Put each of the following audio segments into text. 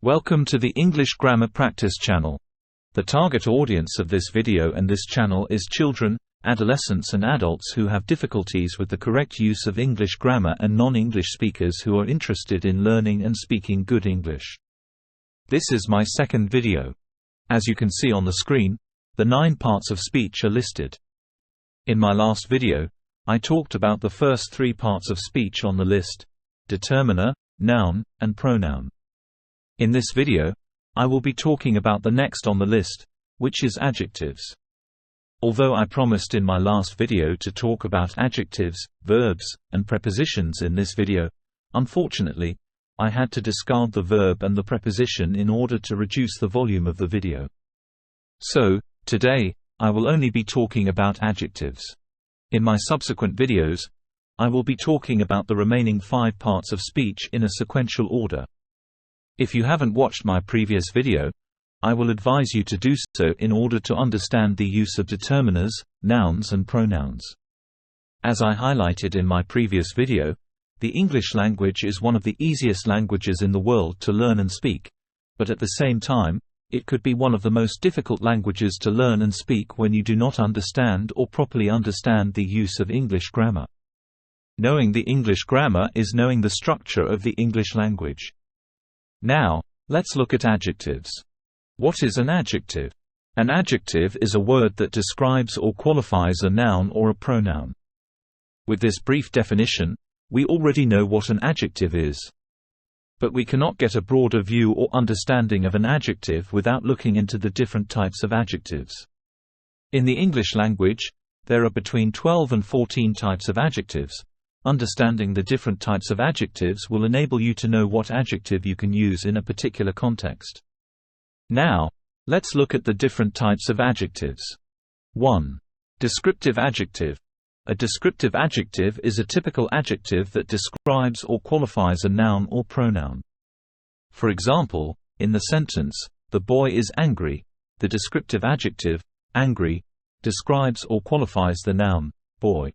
Welcome to the English Grammar Practice channel. The target audience of this video and this channel is children, adolescents and adults who have difficulties with the correct use of English grammar and non-English speakers who are interested in learning and speaking good English. This is my second video. As you can see on the screen, the 9 parts of speech are listed. In my last video, I talked about the first 3 parts of speech on the list: determiner, noun, and pronoun. In this video, I will be talking about the next on the list, which is adjectives. Although I promised in my last video to talk about adjectives, verbs, and prepositions in this video, unfortunately, I had to discard the verb and the preposition in order to reduce the volume of the video. So, today, I will only be talking about adjectives. In my subsequent videos, I will be talking about the remaining 5 parts of speech in a sequential order. If you haven't watched my previous video, I will advise you to do so in order to understand the use of determiners, nouns and pronouns. As I highlighted in my previous video, the English language is one of the easiest languages in the world to learn and speak, but at the same time, it could be one of the most difficult languages to learn and speak when you do not understand or properly understand the use of English grammar. Knowing the English grammar is knowing the structure of the English language. Now, let's look at adjectives. What is an adjective? An adjective is a word that describes or qualifies a noun or a pronoun. With this brief definition, we already know what an adjective is. But we cannot get a broader view or understanding of an adjective without looking into the different types of adjectives. In the English language, there are between 12 and 14 types of adjectives. Understanding the different types of adjectives will enable you to know what adjective you can use in a particular context. Now, let's look at the different types of adjectives. 1. Descriptive adjective. A descriptive adjective is a typical adjective that describes or qualifies a noun or pronoun. For example, in the sentence, "The boy is angry," the descriptive adjective, angry, describes or qualifies the noun, boy.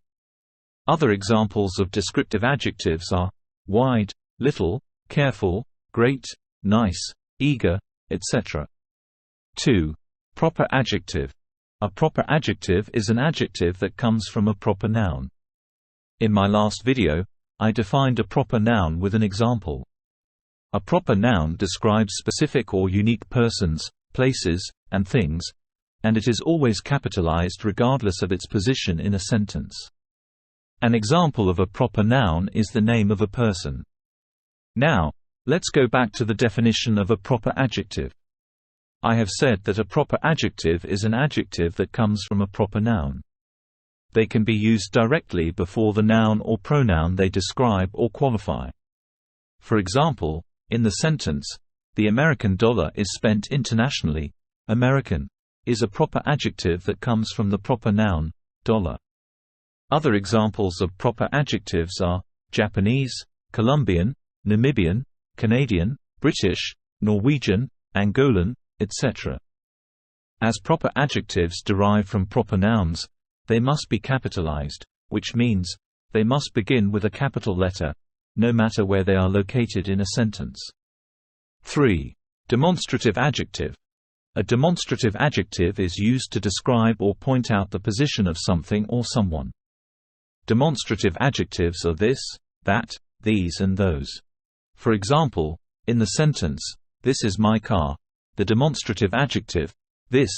Other examples of descriptive adjectives are wide, little, careful, great, nice, eager, etc. 2. Proper adjective. A proper adjective is an adjective that comes from a proper noun. In my last video, I defined a proper noun with an example. A proper noun describes specific or unique persons, places, and things, and it is always capitalized regardless of its position in a sentence. An example of a proper noun is the name of a person. Now, let's go back to the definition of a proper adjective. I have said that a proper adjective is an adjective that comes from a proper noun. They can be used directly before the noun or pronoun they describe or qualify. For example, in the sentence, "The American dollar is spent internationally," American is a proper adjective that comes from the proper noun, dollar. Other examples of proper adjectives are Japanese, Colombian, Namibian, Canadian, British, Norwegian, Angolan, etc. As proper adjectives derive from proper nouns, they must be capitalized, which means, they must begin with a capital letter, no matter where they are located in a sentence. 3. Demonstrative adjective. A demonstrative adjective is used to describe or point out the position of something or someone. Demonstrative adjectives are this, that, these and those. For example, in the sentence, "This is my car," the demonstrative adjective, this,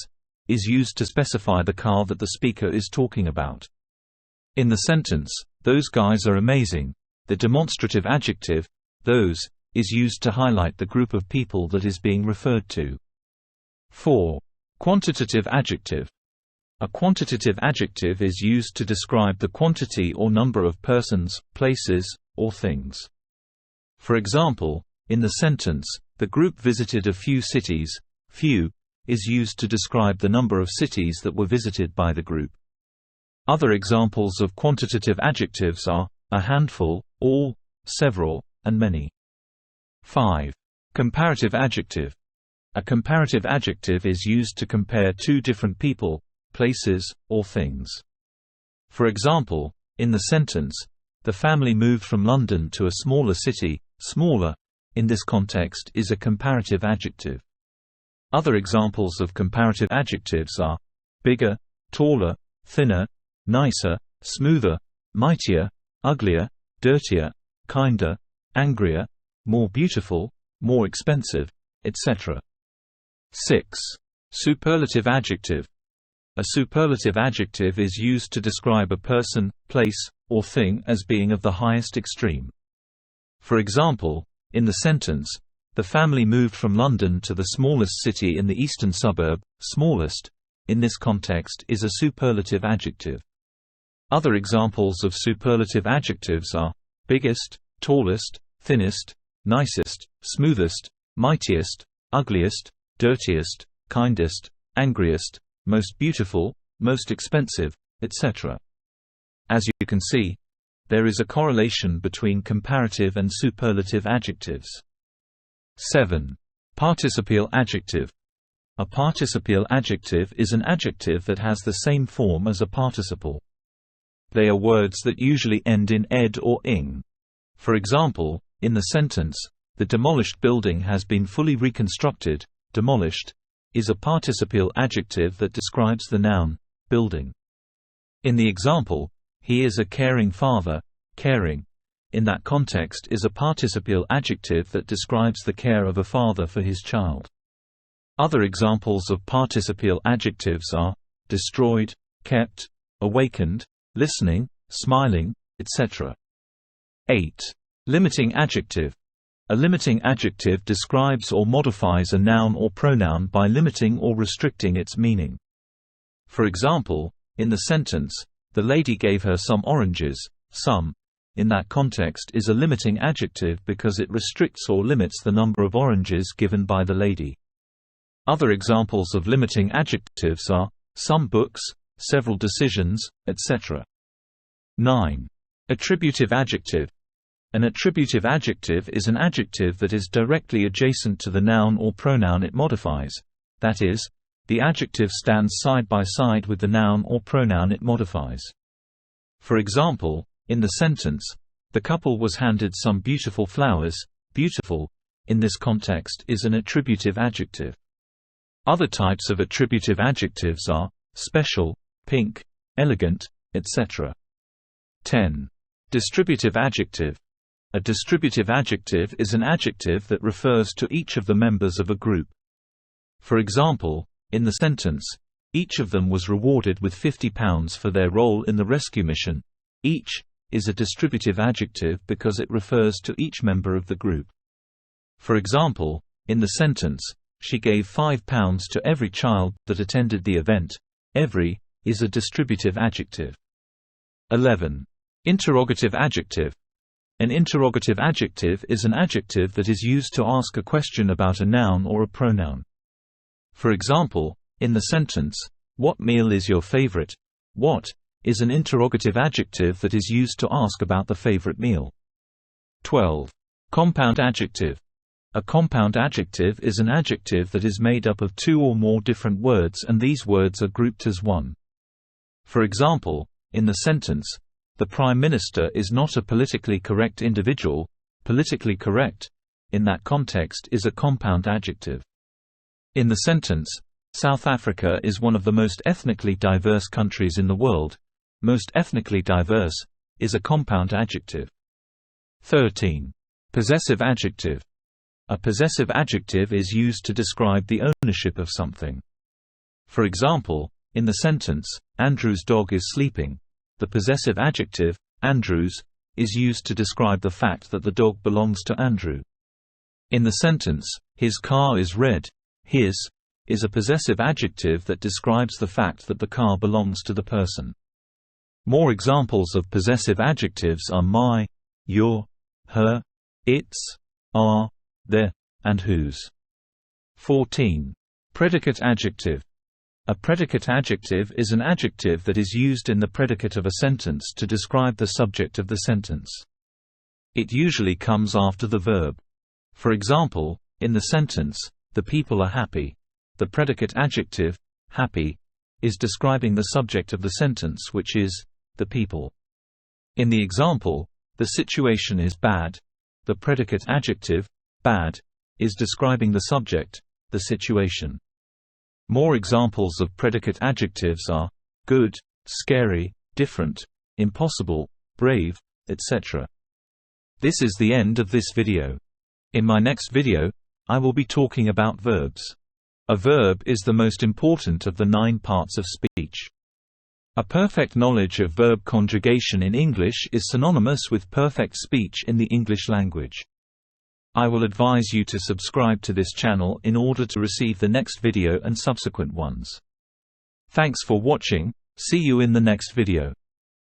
is used to specify the car that the speaker is talking about. In the sentence, "Those guys are amazing," the demonstrative adjective, those, is used to highlight the group of people that is being referred to. 4. Quantitative adjective. A quantitative adjective is used to describe the quantity or number of persons, places, or things. For example, in the sentence, "The group visited a few cities," few is used to describe the number of cities that were visited by the group. Other examples of quantitative adjectives are a handful, all, several, and many. 5. Comparative adjective. A comparative adjective is used to compare two different people, places, or things. For example, in the sentence, "The family moved from London to a smaller city," smaller in this context is a comparative adjective. Other examples of comparative adjectives are bigger, taller, thinner, nicer, smoother, mightier, uglier, dirtier, kinder, angrier, more beautiful, more expensive, etc. 6. Superlative adjective. A superlative adjective is used to describe a person, place, or thing as being of the highest extreme. For example, in the sentence, "The family moved from London to the smallest city in the eastern suburb," smallest, in this context is a superlative adjective. Other examples of superlative adjectives are biggest, tallest, thinnest, nicest, smoothest, mightiest, ugliest, dirtiest, kindest, angriest, most beautiful, most expensive, etc. As you can see, there is a correlation between comparative and superlative adjectives. 7. Participial adjective. A participial adjective is an adjective that has the same form as a participle. They are words that usually end in ed or ing. For example, in the sentence, "The demolished building has been fully reconstructed," demolished is a participial adjective that describes the noun, building. In the example, "He is a caring father," caring, in that context is a participial adjective that describes the care of a father for his child. Other examples of participial adjectives are destroyed, kept, awakened, listening, smiling, etc. 8. Limiting adjective. A limiting adjective describes or modifies a noun or pronoun by limiting or restricting its meaning. For example, in the sentence, "The lady gave her some oranges," some, in that context is a limiting adjective because it restricts or limits the number of oranges given by the lady. Other examples of limiting adjectives are some books, several decisions, etc. 9. Attributive adjective. An attributive adjective is an adjective that is directly adjacent to the noun or pronoun it modifies, that is, the adjective stands side by side with the noun or pronoun it modifies. For example, in the sentence, "The couple was handed some beautiful flowers," beautiful, in this context is an attributive adjective. Other types of attributive adjectives are special, pink, elegant, etc. 10. Distributive adjective. A distributive adjective is an adjective that refers to each of the members of a group. For example, in the sentence, "Each of them was rewarded with £50 for their role in the rescue mission," each is a distributive adjective because it refers to each member of the group. For example, in the sentence, "She gave £5 to every child that attended the event," every is a distributive adjective. 11. Interrogative adjective. An interrogative adjective is an adjective that is used to ask a question about a noun or a pronoun. For example, in the sentence, "What meal is your favorite?" what is an interrogative adjective that is used to ask about the favorite meal. 12. Compound adjective. A compound adjective is an adjective that is made up of two or more different words and these words are grouped as one. For example, in the sentence, "The Prime Minister is not a politically correct individual," politically correct, in that context is a compound adjective. In the sentence, "South Africa is one of the most ethnically diverse countries in the world," most ethnically diverse, is a compound adjective. 13. Possessive adjective. A possessive adjective is used to describe the ownership of something. For example, in the sentence, "Andrew's dog is sleeping," the possessive adjective, Andrew's, is used to describe the fact that the dog belongs to Andrew. In the sentence, "His car is red," his is a possessive adjective that describes the fact that the car belongs to the person. More examples of possessive adjectives are my, your, her, its, our, their, and whose. 14. Predicate adjective. A predicate adjective is an adjective that is used in the predicate of a sentence to describe the subject of the sentence. It usually comes after the verb. For example, in the sentence, "The people are happy," the predicate adjective, happy, is describing the subject of the sentence which is, the people. In the example, "The situation is bad," the predicate adjective, bad is describing the subject, the situation. More examples of predicate adjectives are good, scary, different, impossible, brave, etc. This is the end of this video. In my next video, I will be talking about verbs. A verb is the most important of the 9 parts of speech. A perfect knowledge of verb conjugation in English is synonymous with perfect speech in the English language. I will advise you to subscribe to this channel in order to receive the next video and subsequent ones. Thanks for watching, see you in the next video.